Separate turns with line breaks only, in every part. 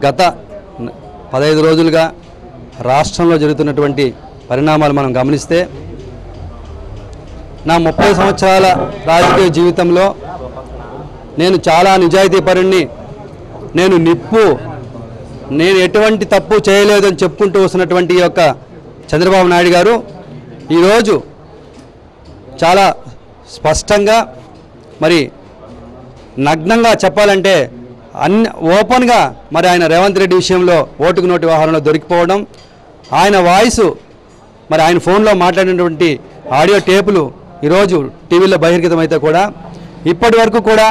గత 15 రోజులుగా రాష్ట్రంలో జరుగుతున్నటువంటి పరిణామాలు మనం గమనిస్తే నా 30 సంవత్సరాల రాజకీయ జీవితంలో నేను చాలా నిజాయితీపరుణ్ణి, నేను నిప్పు, నేను ఎటువంటి తప్పు చేయలేదని చెప్పుకుంటూ వస్తున్నటువంటి ఈ యొక్క చంద్రబాబు నాయుడు గారు ఈరోజు చాలా స్పష్టంగా మరి నగ్నంగా చెప్పాలంటే ఓపెన్గా మరి ఆయన రేవంత్ రెడ్డి విషయంలో ఓటుకు నోటు వ్యవహారంలో దొరికిపోవడం, ఆయన వాయిస్ మరి ఆయన ఫోన్లో మాట్లాడినటువంటి ఆడియో టేపులు ఈరోజు టీవీలో బహిర్గతమైతే కూడా ఇప్పటి వరకు కూడా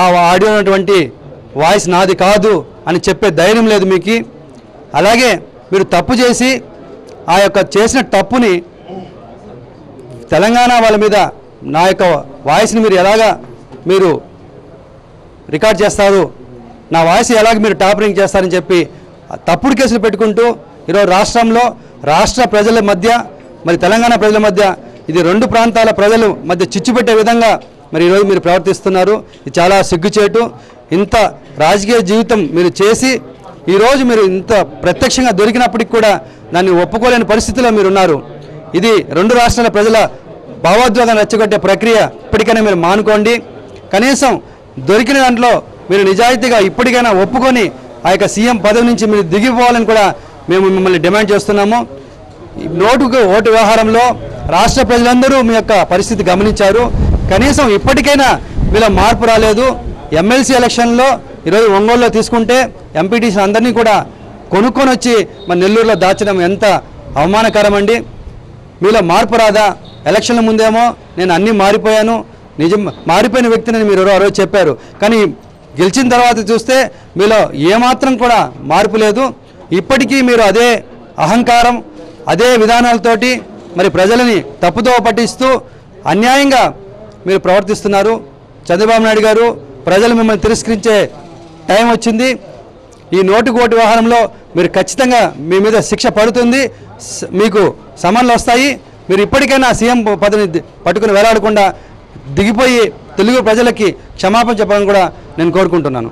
ఆ ఆడియో ఉన్నటువంటి వాయిస్ నాది కాదు అని చెప్పే ధైర్యం లేదు మీకు. అలాగే మీరు తప్పు చేసి ఆ యొక్క చేసిన తప్పుని తెలంగాణ వాళ్ళ మీద నా యొక్క వాయిస్ని మీరు ఎలాగా మీరు రికార్డ్ చేస్తారు, నా వాయిస్ ఎలాగ మీరు టాపరింగ్ చేస్తారని చెప్పి తప్పుడు కేసులు పెట్టుకుంటూ ఈరోజు రాష్ట్రంలో రాష్ట్ర ప్రజల మధ్య మరి తెలంగాణ ప్రజల మధ్య ఇది 2 ప్రాంతాల ప్రజల మధ్య చిచ్చు పెట్టే విధంగా మరి ఈరోజు మీరు ప్రవర్తిస్తున్నారు. ఇది చాలా సిగ్గుచేటు. ఇంత రాజకీయ జీవితం మీరు చేసి ఈరోజు మీరు ఇంత ప్రత్యక్షంగా దొరికినప్పటికి కూడా దాన్ని ఒప్పుకోలేని పరిస్థితిలో మీరు ఉన్నారు. ఇది 2 రాష్ట్రాల ప్రజల భావోద్వేగాన్ని రెచ్చగొట్టే ప్రక్రియ ఇప్పటికైనా మీరు మానుకోండి. కనీసం దొరికిన దాంట్లో మీరు నిజాయితీగా ఇప్పటికైనా ఒప్పుకొని ఆ యొక్క సీఎం పదవి నుంచి మీరు దిగిపోవాలని కూడా మేము మిమ్మల్ని డిమాండ్ చేస్తున్నాము. ఓటు వ్యవహారంలో రాష్ట్ర ప్రజలందరూ మీ యొక్క పరిస్థితి గమనించారు. కనీసం ఇప్పటికైనా మీలో మార్పు రాలేదు. ఎమ్మెల్సీ ఎలక్షన్లో ఈరోజు ఒంగోలులో తీసుకుంటే ఎంపీటీసీ అందరినీ కూడా కొనుక్కొని వచ్చి మన నెల్లూరులో దాచడం ఎంత అవమానకరం అండి. మీలో మార్పు రాదా? ఎలక్షన్ల ముందేమో నేను అన్నీ మారిపోయాను, నిజం మారిపోయిన వ్యక్తిని మీరు ఆ రోజు చెప్పారు. కానీ గెలిచిన తర్వాత చూస్తే మీలో ఏమాత్రం కూడా మార్పు లేదు. ఇప్పటికీ మీరు అదే అహంకారం, అదే విధానాలతోటి మరి ప్రజలని తప్పుదో పట్టిస్తూ అన్యాయంగా మీరు ప్రవర్తిస్తున్నారు. చంద్రబాబు నాయుడు గారు, ప్రజలు మిమ్మల్ని తిరస్కరించే టైం వచ్చింది. ఈ నోటుకోటు వ్యవహారంలో మీరు ఖచ్చితంగా మీ మీద శిక్ష పడుతుంది, మీకు సమన్లు వస్తాయి. మీరు ఇప్పటికైనా సీఎం పదవిని పట్టుకుని వేలాడకుండా దిగిపోయి తెలుగు ప్రజలకి క్షమాపణ చెప్పాలని కూడా నేను కోరుకుంటున్నాను.